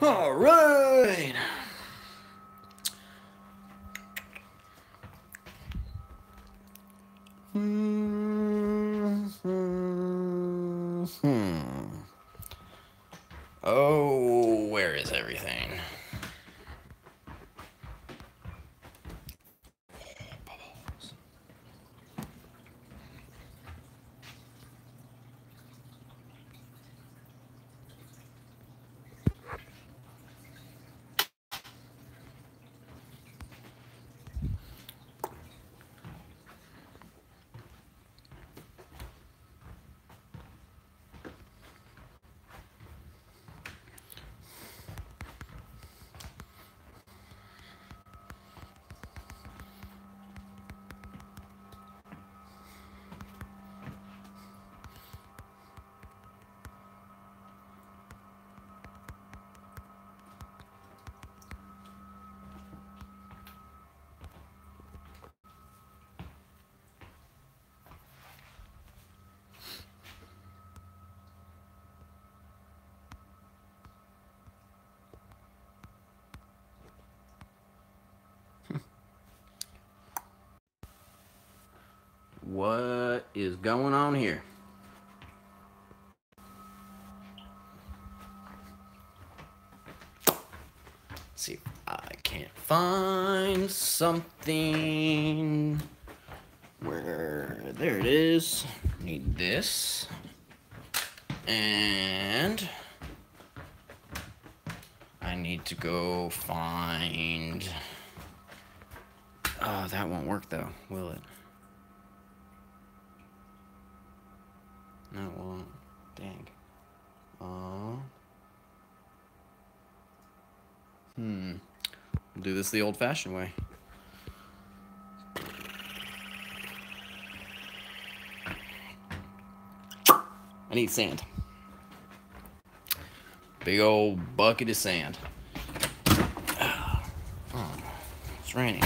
All right. Oh, where is everything? What is going on here? Let's see if I can't find something. There it is. Need this. And I need to go find... Oh, that won't work though, will it? No, it won't. Dang. We'll do this the old-fashioned way. I need sand. Big old bucket of sand. Oh, it's raining.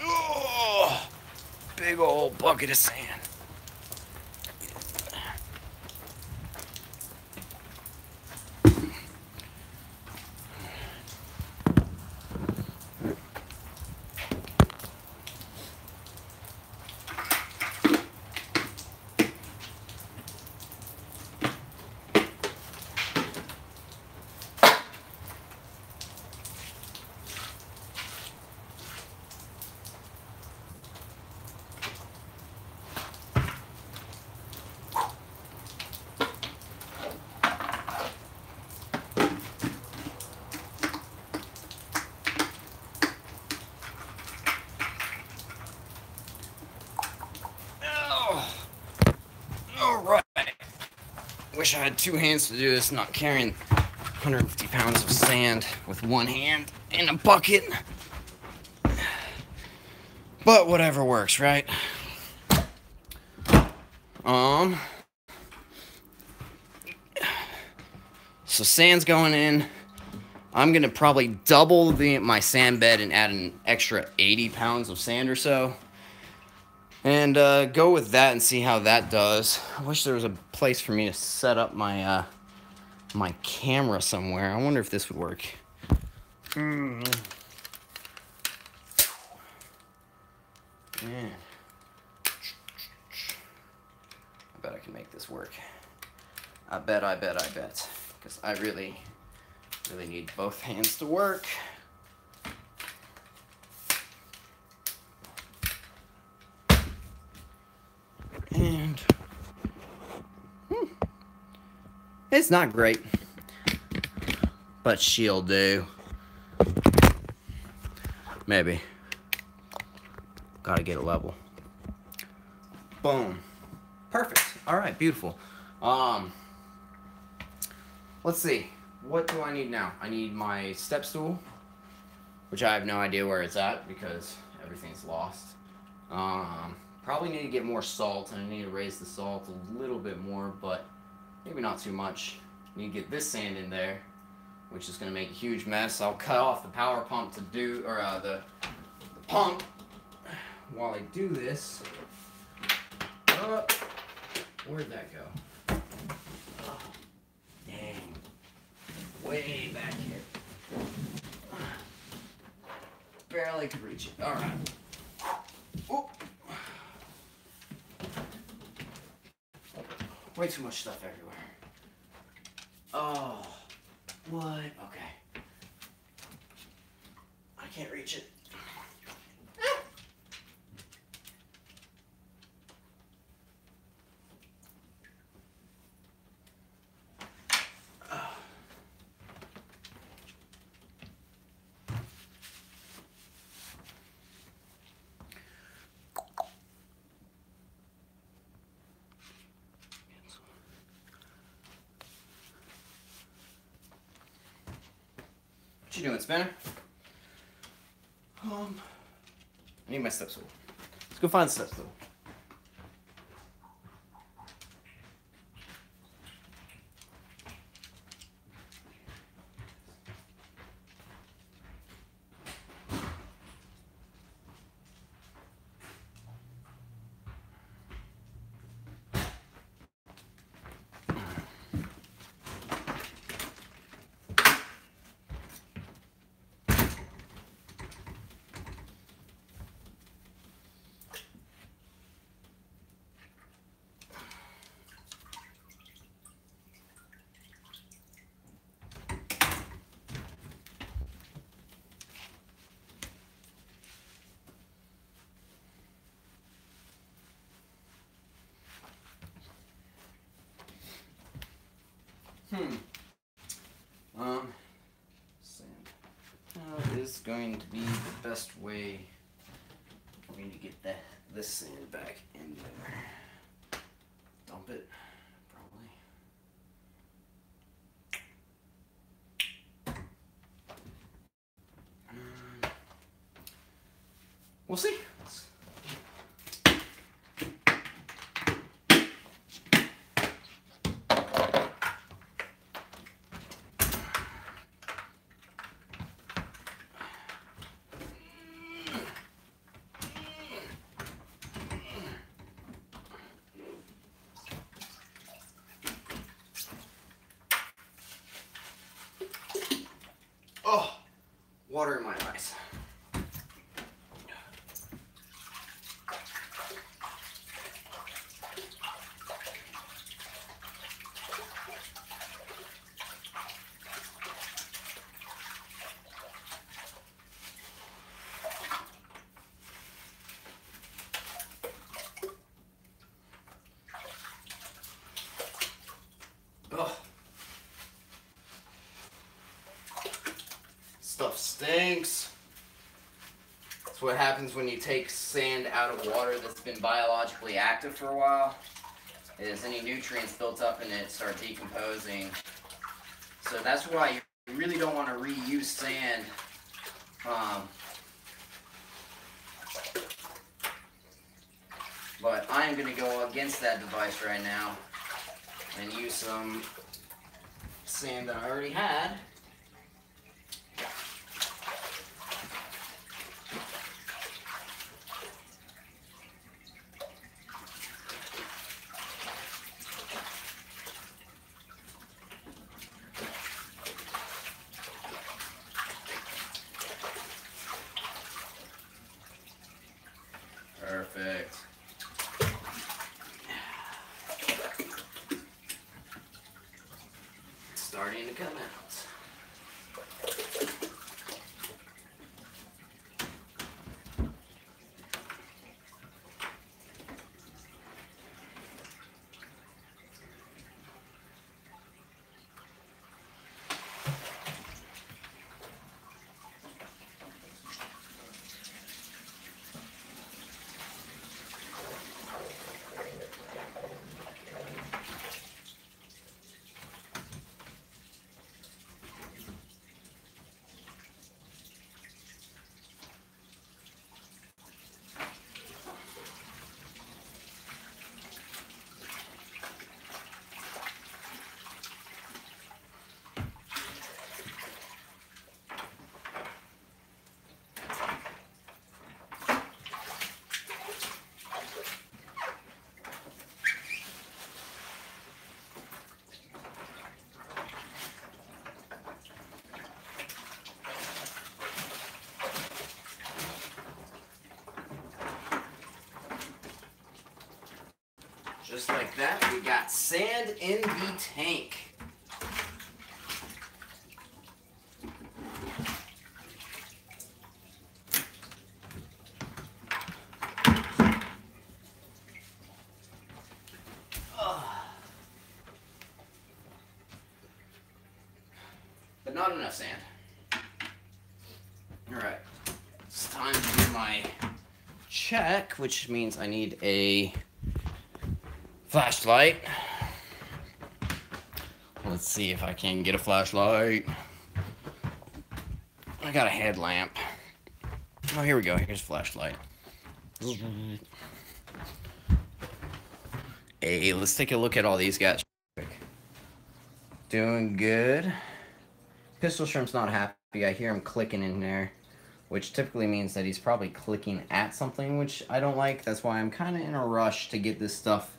Oh, big old bucket of sand. Wish I had two hands to do this, not carrying 150 pounds of sand with one hand in a bucket. But whatever works, right? So sand's going in. I'm gonna probably double my sand bed and add an extra 80 pounds of sand or so. And go with that and see how that does. I wish there was a place for me to set up my my camera somewhere. I wonder if this would work. Man. I bet I can make this work. I bet. Because I really need both hands to work. And it's not great, but she'll do. Maybe. Gotta get it level. Boom. Perfect. All right, beautiful. Let's see. What do I need now? I need my step stool, which I have no idea where it's at because everything's lost. Probably need to get more salt, and I need to raise the salt a little bit more, but maybe not too much. I need to get this sand in there, which is going to make a huge mess. I'll cut off the power pump to do, or the pump, while I do this, where'd that go? Oh, dang. Way back here. Barely could reach it. All right. Oh. Way too much stuff everywhere. Oh, what? Okay. I can't reach it. What you doing, Spinner? I need my step stool. Let's go find the step stool. Sand. How is going to be the best way for me to get this sand back in there? Dump it, probably. We'll see. Oh, water in my eyes. Oh. Stuff stinks. That's what happens when you take sand out of water that's been biologically active for a while, is any nutrients built up in it start decomposing. So that's why you really don't want to reuse sand. But I am going to go against that device right now and use some sand that I already had. Perfect. It's starting to come out. just like that, we got sand in the tank. But not enough sand. Alright, it's time to do my check, which means I need a flashlight. Let's see if I can get a flashlight. I got a headlamp. Oh, here we go. Here's a flashlight. Hey, let's take a look at all these guys. Doing good. Pistol Shrimp's not happy. I hear him clicking in there, which typically means that he's probably clicking at something, which I don't like. That's why I'm kind of in a rush to get this stuff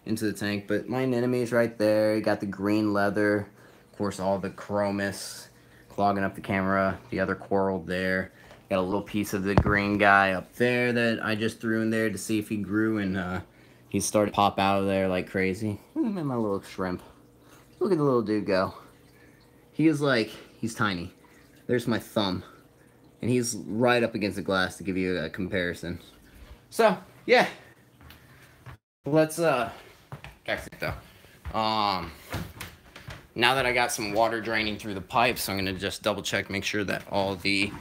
into the tank. But my anemone's right there. You got the green leather. Of course, all the chromis clogging up the camera. The other coral there. Got a little piece of the green guy up there that I just threw in there to see if he grew, and he started to pop out of there like crazy. Look at my little shrimp. Look at the little dude go. He is like, he's tiny. There's my thumb. And he's right up against the glass to give you a comparison. So, yeah. Let's, back to it though. Now that I got some water draining through the pipes, I'm going to just double check, make sure that all the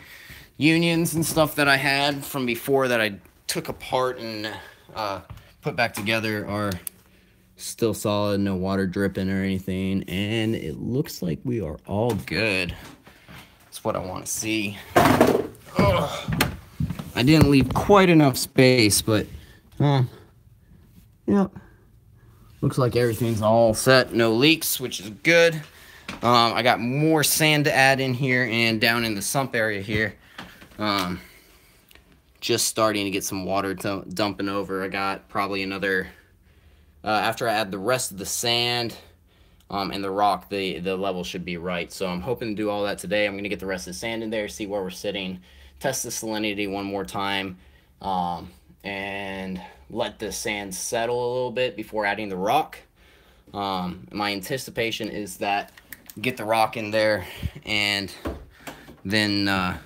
unions and stuff that I had from before that I took apart and put back together are still solid, no water dripping or anything, and it looks like we are all good. That's what I want to see. Ugh. I didn't leave quite enough space, but yeah, looks like everything's all set, no leaks, which is good. I got more sand to add in here and down in the sump area here. Just starting to get some water dumping over. I got probably another after I add the rest of the sand and the rock, the level should be right. So I'm hoping to do all that today. I'm going to get the rest of the sand in there, see where we're sitting, test the salinity one more time, and let the sand settle a little bit before adding the rock. My anticipation is that get the rock in there, and then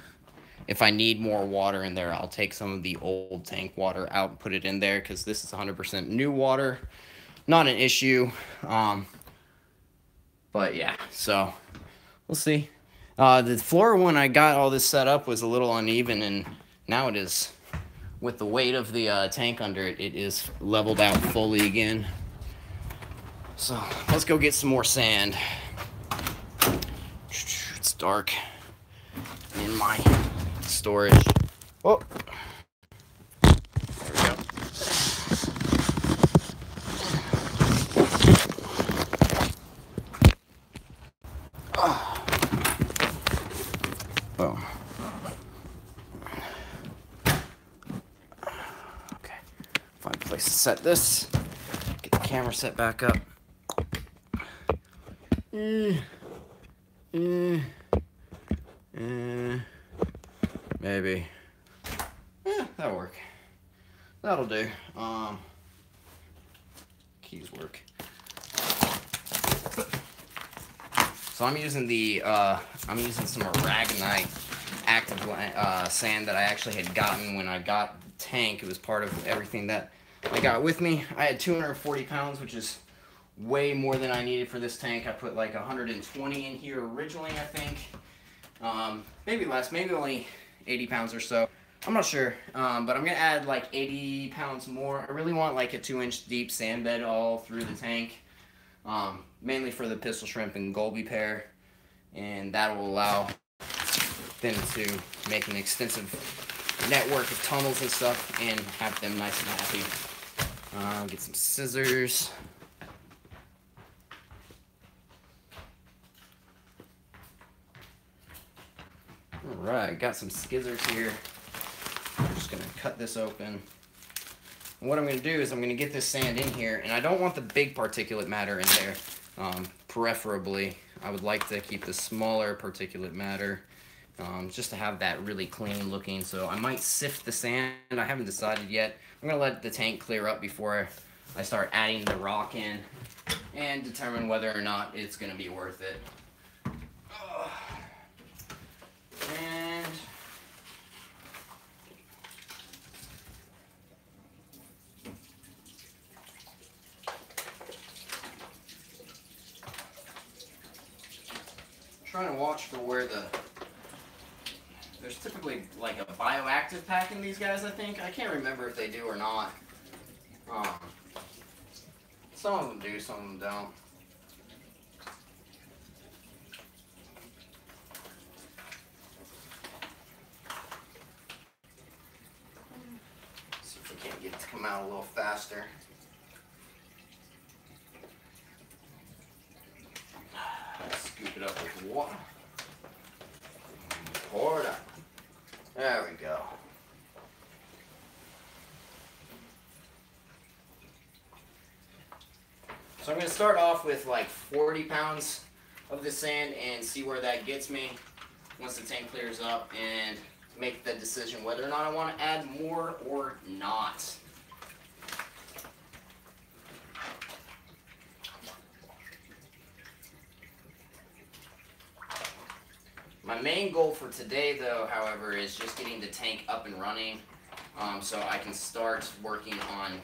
if I need more water in there, I'll take some of the old tank water out and put it in there, because this is 100% new water. Not an issue. But yeah, so we'll see. The floor when I got all this set up was a little uneven, and now it is, with the weight of the tank under it, it is leveled out fully again. So let's go get some more sand. It's dark in my storage. Oh, there we go. Oh. Okay, find a place to set this. Get the camera set back up. Maybe. Yeah, that'll work. That'll do. Keys work. So I'm using some aragonite active sand that I actually had gotten when I got the tank. It was part of everything that I got with me. I had 240 pounds, which is way more than I needed for this tank. I put like 120 in here originally, I think. Maybe less, maybe only 80 pounds or so. I'm not sure, but I'm going to add like 80 pounds more. I really want like a 2-inch deep sand bed all through the tank, mainly for the pistol shrimp and goby pair, and that will allow them to make an extensive network of tunnels and stuff and have them nice and happy. Get some scissors. Alright, got some scissors here. I'm just going to cut this open. And what I'm going to do is I'm going to get this sand in here, and I don't want the big particulate matter in there. Preferably, I would like to keep the smaller particulate matter, just to have that really clean looking. So I might sift the sand. I haven't decided yet. I'm going to let the tank clear up before I start adding the rock in and determine whether or not it's going to be worth it. And trying to watch for where there's typically like a bioactive pack in these guys, I think. I can't remember if they do or not. Some of them do, some of them don't. See if we can't get it to come out a little faster. Scoop it up with water. Pour it up. There we go. So I'm going to start off with like 40 pounds of this sand and see where that gets me once the tank clears up, and make the decision whether or not I want to add more or not. My main goal for today, though, however, is just getting the tank up and running, so I can start working on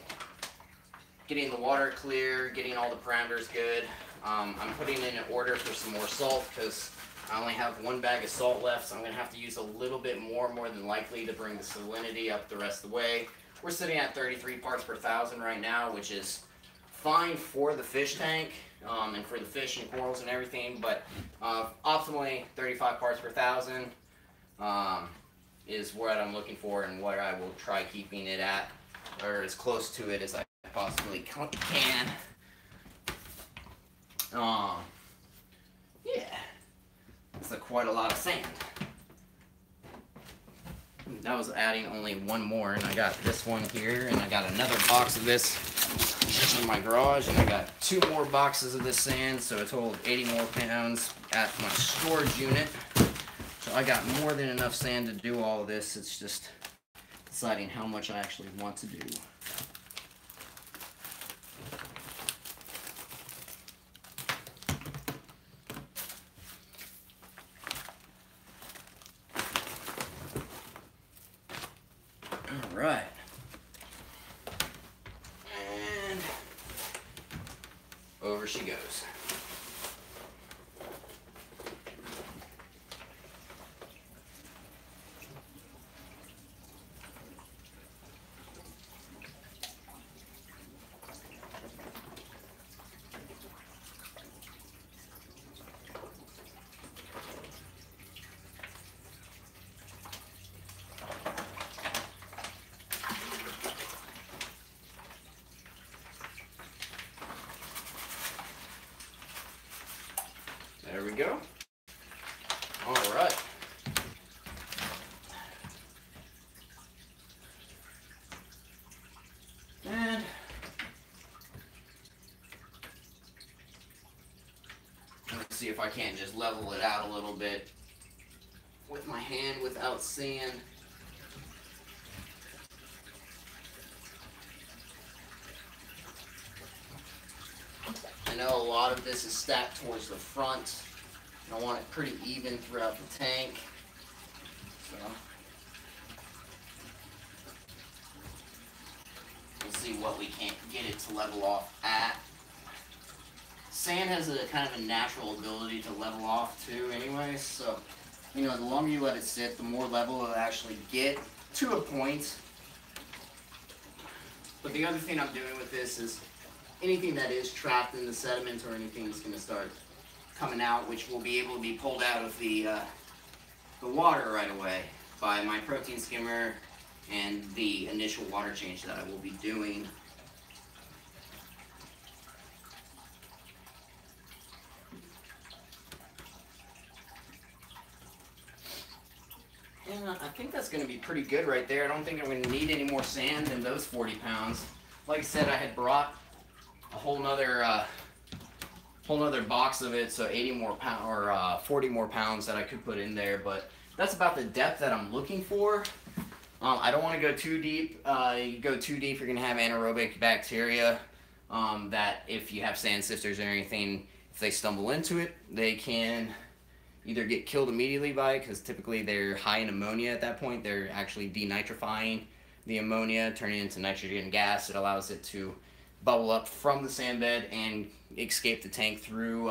getting the water clear, getting all the parameters good. I'm putting in an order for some more salt because I only have one bag of salt left, so I'm going to have to use a little bit more than likely, to bring the salinity up the rest of the way. We're sitting at 33 parts per thousand right now, which is fine for the fish tank and for the fish and corals and everything, but optimally 35 parts per thousand is what I'm looking for, and what I will try keeping it at, or as close to it as I possibly can. Yeah, it's quite a lot of sand. That was adding only one more, and I got this one here, and I got another box of this in my garage, and I got 2 more boxes of this sand, so a total of 80 more pounds at my storage unit. So I got more than enough sand to do all of this. It's just deciding how much I actually want to do. Right. And over she goes. There we go. All right. And let's see if I can't just level it out a little bit with my hand without sand. I know a lot of this is stacked towards the front, and I want it pretty even throughout the tank. So we'll see what we can't get it to level off at. Sand has a kind of a natural ability to level off too anyway, so you know, the longer you let it sit, the more level it'll actually get to a point. But the other thing I'm doing with this is anything that is trapped in the sediment or anything is going to start coming out, which will be able to be pulled out of the water right away by my protein skimmer and the initial water change that I will be doing. And I think that's going to be pretty good right there. I don't think I'm going to need any more sand than those 40 pounds. Like I said, I had brought a whole nother box of it, so 80 more pounds or 40 more pounds that I could put in there. But that's about the depth that I'm looking for. I don't want to go too deep. You go too deep, you're going to have anaerobic bacteria that if you have sand sifters or anything, if they stumble into it, they can either get killed immediately by it, because typically they're high in ammonia at that point. They're actually denitrifying the ammonia, turning it into nitrogen gas. It allows it to bubble up from the sand bed and escape the tank through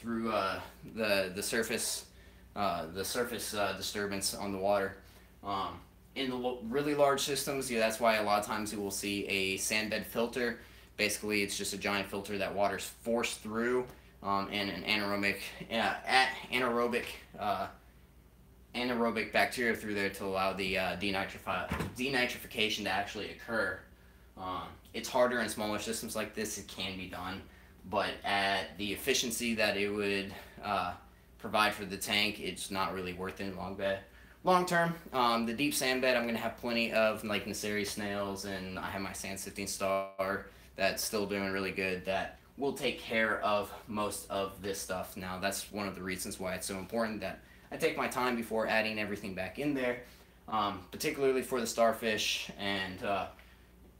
the surface disturbance on the water. In the really large systems, yeah, that's why a lot of times you will see a sand bed filter. Basically, it's just a giant filter that water's forced through, and an anaerobic bacteria through there to allow the denitrification to actually occur. It's harder in smaller systems like this. It can be done, but at the efficiency that it would provide for the tank, it's not really worth it in long term. The deep sand bed, I'm going to have plenty of like Naceri snails, and I have my sand sifting star that's still doing really good, that will take care of most of this stuff. Now, that's one of the reasons why it's so important that I take my time before adding everything back in there, particularly for the starfish and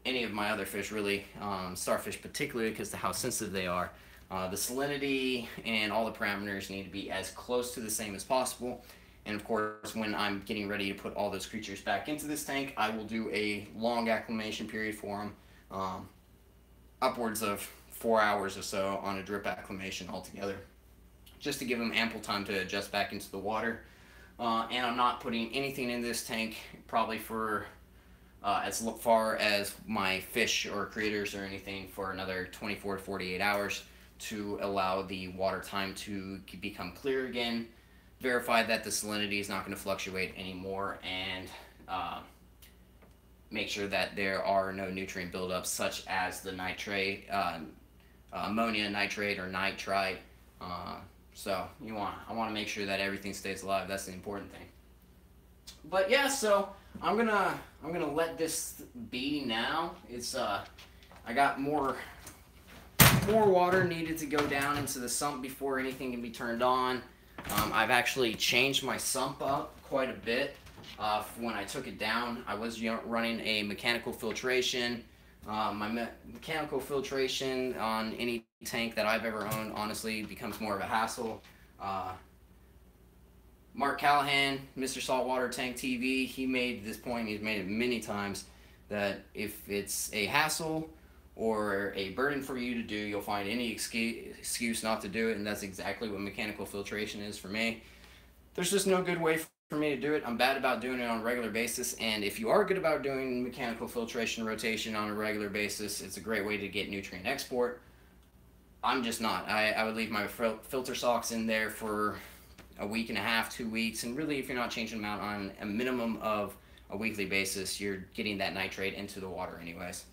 any of my other fish, really. Starfish particularly because of how sensitive they are. The salinity and all the parameters need to be as close to the same as possible. And of course, when I'm getting ready to put all those creatures back into this tank, I will do a long acclimation period for them, upwards of 4 hours or so on a drip acclimation altogether, just to give them ample time to adjust back into the water. And I'm not putting anything in this tank probably for as far as my fish or critters or anything for another 24 to 48 hours to allow the water time to become clear again, verify that the salinity is not going to fluctuate anymore, and make sure that there are no nutrient buildups such as the nitrate, ammonia nitrate or nitrite. So I want to make sure that everything stays alive. That's the important thing. But yeah, so I'm gonna let this be now. It's I got more water needed to go down into the sump before anything can be turned on. I've actually changed my sump up quite a bit. When I took it down, I was running a mechanical filtration. My mechanical filtration on any tank that I've ever owned honestly becomes more of a hassle. Mark Callahan, Mr. Saltwater Tank TV, he made this point, he's made it many times, that if it's a hassle or a burden for you to do, you'll find any excuse not to do it, and that's exactly what mechanical filtration is for me. There's just no good way for me to do it. I'm bad about doing it on a regular basis, and if you are good about doing mechanical filtration rotation on a regular basis, it's a great way to get nutrient export. I'm just not. I would leave my filter socks in there for a week and a half, 2 weeks, and really if you're not changing them out on a minimum of a weekly basis, you're getting that nitrate into the water anyways.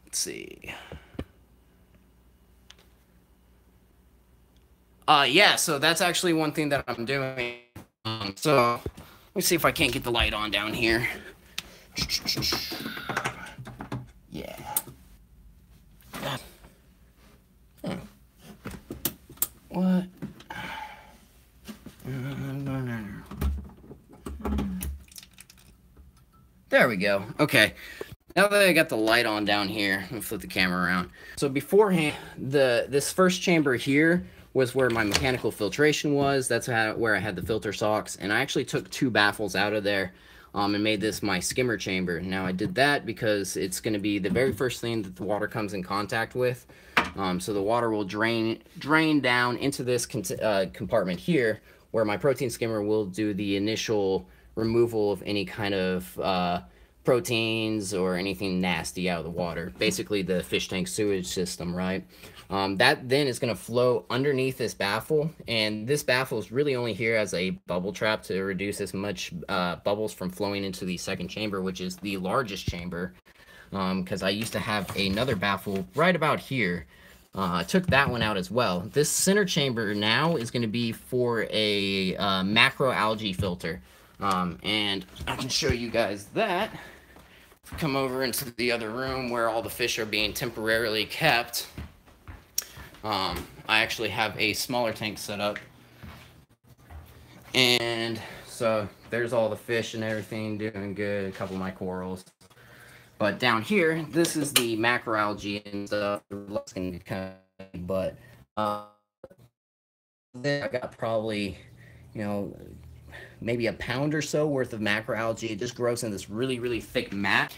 Let's see. Yeah, so that's actually one thing that I'm doing. So let me see if I can't get the light on down here. Yeah. What? There we go. Okay. Now that I got the light on down here, I'm gonna flip the camera around. So beforehand, this first chamber here was where my mechanical filtration was. That's where I had the filter socks, and I actually took 2 baffles out of there and made this my skimmer chamber. Now I did that because it's going to be the very first thing that the water comes in contact with. So the water will drain down into this compartment here, where my protein skimmer will do the initial removal of any kind of proteins or anything nasty out of the water. Basically the fish tank sewage system, right? That then is going to flow underneath this baffle, and this baffle is really only here as a bubble trap to reduce as much bubbles from flowing into the second chamber, which is the largest chamber, because I used to have another baffle right about here. I took that one out as well. This center chamber now is going to be for a macroalgae filter, and I can show you guys that. Come over into the other room where all the fish are being temporarily kept. I actually have a smaller tank set up, and so there's all the fish and everything doing good. A couple of my corals. But down here, this is the macroalgae and stuff. But then I got probably, you know, maybe a pound or so worth of macroalgae. It just grows in this really, really thick mat.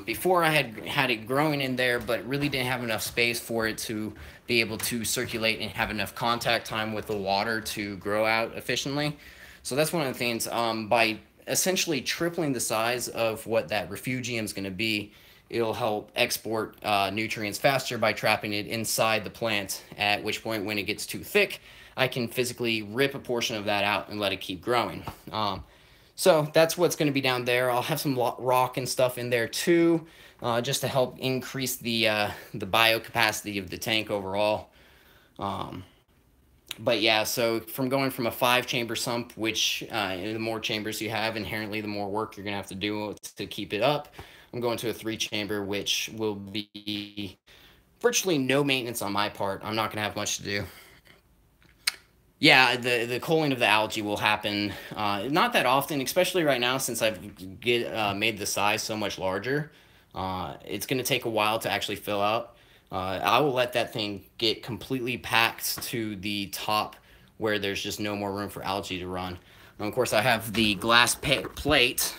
Before I had it growing in there, but really didn't have enough space for it to be able to circulate and have enough contact time with the water to grow out efficiently. So that's one of the things. By essentially tripling the size of what that refugium is going to be, it'll help export nutrients faster by trapping it inside the plant, at which point when it gets too thick, I can physically rip a portion of that out and let it keep growing. So that's what's going to be down there. I'll have some rock and stuff in there too, just to help increase the bio capacity of the tank overall. But yeah, so from going from a 5-chamber sump, which the more chambers you have, inherently the more work you're going to have to do to keep it up, I'm going to a 3-chamber, which will be virtually no maintenance on my part. I'm not going to have much to do. Yeah, the culling of the algae will happen not that often, especially right now since I've made the size so much larger. It's going to take a while to actually fill out. I will let that thing get completely packed to the top where there's just no more room for algae to run. And of course, I have the glass plate.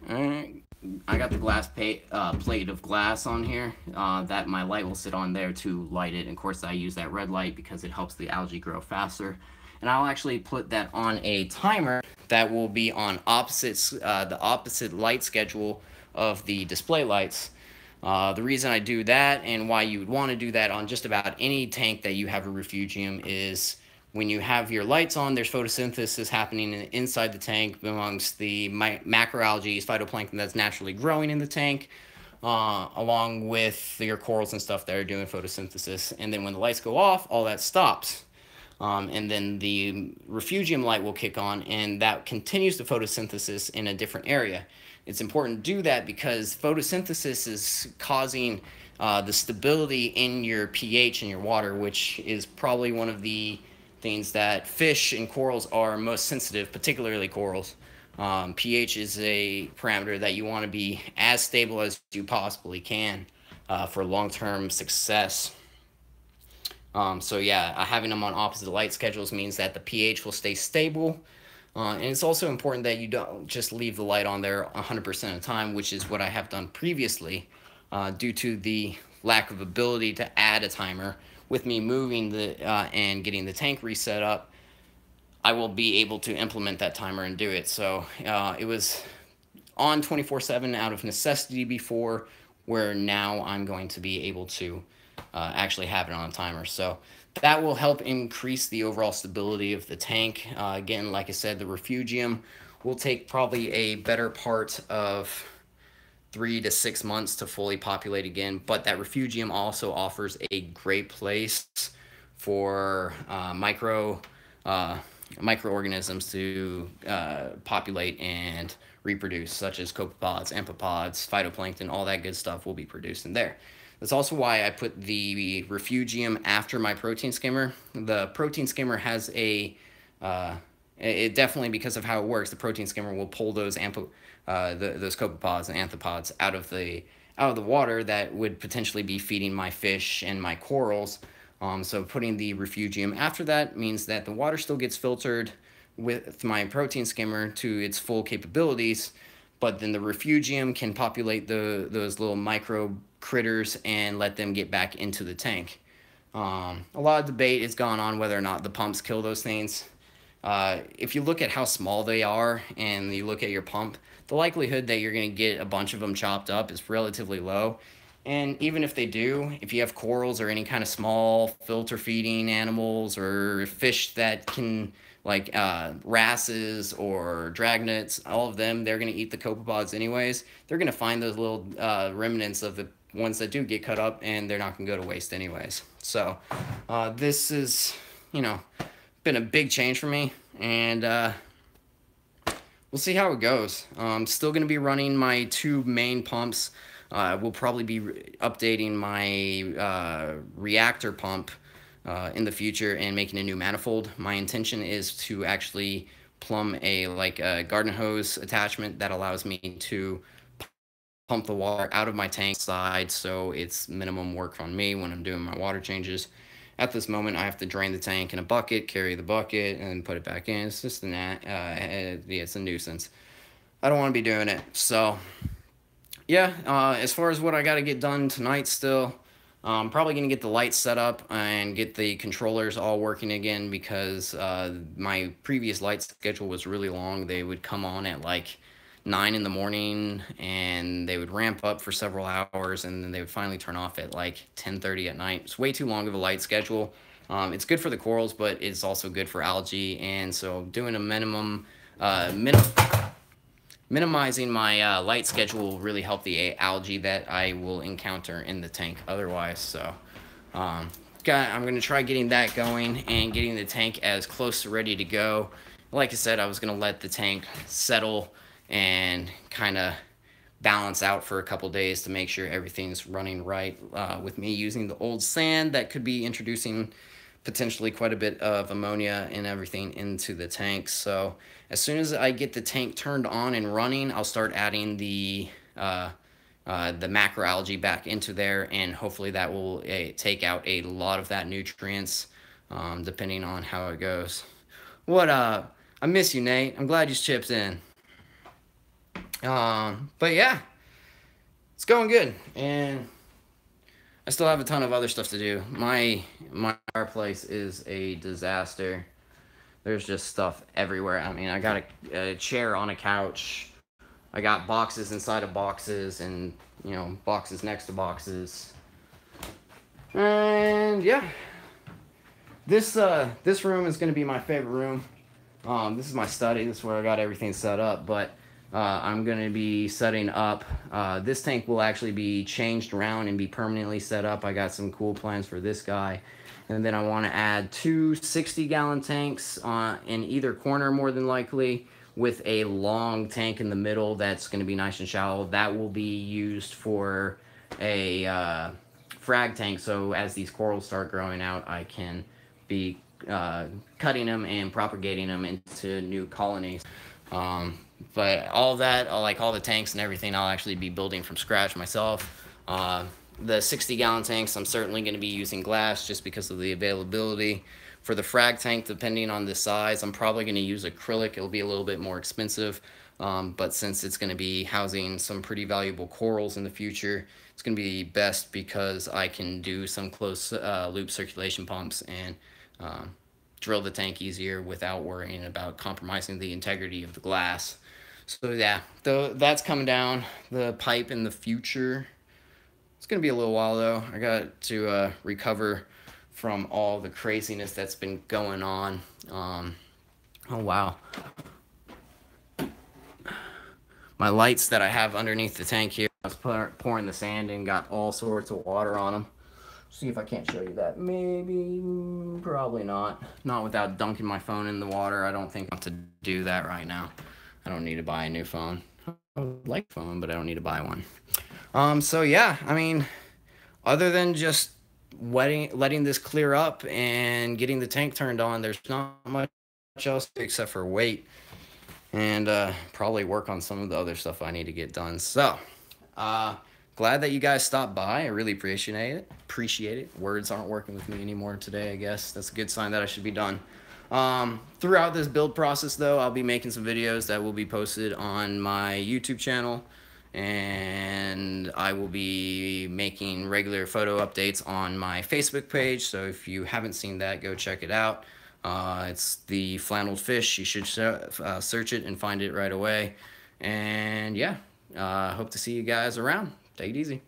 I got the glass plate of glass on here that my light will sit on there to light it. And of course, I use that red light because it helps the algae grow faster. And I'll actually put that on a timer that will be on the opposite light schedule of the display lights. The reason I do that and why you would want to do that on just about any tank that you have a refugium is when you have your lights on, there's photosynthesis happening inside the tank amongst the macroalgae, phytoplankton that's naturally growing in the tank, along with your corals and stuff that are doing photosynthesis. And then when the lights go off, all that stops. And then the refugium light will kick on, and that continues the photosynthesis in a different area. It's important to do that because photosynthesis is causing the stability in your pH in your water, which is probably one of the things that fish and corals are most sensitive, particularly corals. pH is a parameter that you want to be as stable as you possibly can for long-term success. So yeah, having them on opposite light schedules means that the pH will stay stable. And it's also important that you don't just leave the light on there 100% of the time, which is what I have done previously, due to the lack of ability to add a timer. With me moving and getting the tank reset up, I will be able to implement that timer and do it. So it was on 24/7 out of necessity before, where now I'm going to be able to actually have it on a timer. So that will help increase the overall stability of the tank. Again, like I said, the refugium will take probably a better part of 3 to 6 months to fully populate again, but that refugium also offers a great place for microorganisms to populate and reproduce, such as copepods, amphipods, phytoplankton, all that good stuff will be produced in there. That's also why I put the refugium after my protein skimmer. The protein skimmer has it definitely, because of how it works, the protein skimmer will pull those those copepods and amphipods out of the water that would potentially be feeding my fish and my corals. So putting the refugium after that means that the water still gets filtered with my protein skimmer to its full capabilities, but then the refugium can populate those little micro critters and let them get back into the tank. A lot of debate has gone on whether or not the pumps kill those things. If you look at how small they are and you look at your pump, the likelihood that you're going to get a bunch of them chopped up is relatively low. And even if they do, if you have corals or any kind of small filter feeding animals or fish that can, like wrasses or dragnots, all of them, they're going to eat the copepods anyways. They're going to find those little remnants of the ones that do get cut up, and they're not going to go to waste anyways. So this is, been a big change for me, and we'll see how it goes. I'm still going to be running my 2 main pumps. We'll probably be updating my reactor pump in the future and making a new manifold. My intention is to actually plumb a garden hose attachment that allows me to pump the water out of my tank side, so it's minimum work on me when I'm doing my water changes. At this moment, I have to drain the tank in a bucket, carry the bucket, and put it back in. It's just yeah, it's a nuisance. I don't want to be doing it. So, yeah, as far as what I got to get done tonight still, I'm probably going to get the lights set up and get the controllers all working again because my previous light schedule was really long. They would come on at like 9 in the morning and they would ramp up for several hours and then they would finally turn off at like 10:30 at night. It's way too long of a light schedule. It's good for the corals, but it's also good for algae, and so doing a minimizing my light schedule will really help the algae that I will encounter in the tank otherwise. So I'm going to try getting that going and getting the tank as close to ready to go. Like I said, I was going to let the tank settle and kind of balance out for a couple days to make sure everything's running right, with me using the old sand that could be introducing potentially quite a bit of ammonia and everything into the tank. So as soon as I get the tank turned on and running, I'll start adding the macroalgae back into there, and hopefully that will take out a lot of that nutrients, depending on how it goes. What I miss you, Nate. I'm glad you chipped in. But yeah, it's going good, and I still have a ton of other stuff to do. My fireplace is a disaster. There's just stuff everywhere. I mean, I got a chair on a couch. I got boxes inside of boxes, and boxes next to boxes. And yeah, this room is gonna be my favorite room. This is my study. This is where I got everything set up, but I'm going to be setting up. This tank will actually be changed around and be permanently set up. I got some cool plans for this guy. And then I want to add two 60-gallon tanks in either corner, more than likely, with a long tank in the middle that's going to be nice and shallow. That will be used for a frag tank, so as these corals start growing out, I can be cutting them and propagating them into new colonies. But all that, like all the tanks and everything, I'll actually be building from scratch myself. The 60-gallon tanks, I'm certainly going to be using glass just because of the availability. For the frag tank, depending on the size, I'm probably going to use acrylic. It'll be a little bit more expensive, but since it's going to be housing some pretty valuable corals in the future, it's going to be best because I can do some closed loop circulation pumps and drill the tank easier without worrying about compromising the integrity of the glass. So yeah, that's coming down the pipe in the future. It's gonna be a little while though. I got to recover from all the craziness that's been going on. Oh wow. My lights that I have underneath the tank here, I was pouring the sand in, got all sorts of water on them. See if I can't show you that. Maybe, probably not. Not without dunking my phone in the water. I don't think I want to do that right now. I don't need to buy a new phone. I would like a phone, but I don't need to buy one. So yeah, I mean, other than just letting this clear up and getting the tank turned on, there's not much else except for wait and probably work on some of the other stuff I need to get done. So, glad that you guys stopped by. I really appreciate it. Words aren't working with me anymore today, I guess. That's a good sign that I should be done. Throughout this build process, though, I'll be making some videos that will be posted on my YouTube channel, and I will be making regular photo updates on my Facebook page, so if you haven't seen that, go check it out. It's the flannel fish. You should search it and find it right away. And yeah, hope to see you guys around. Take it easy.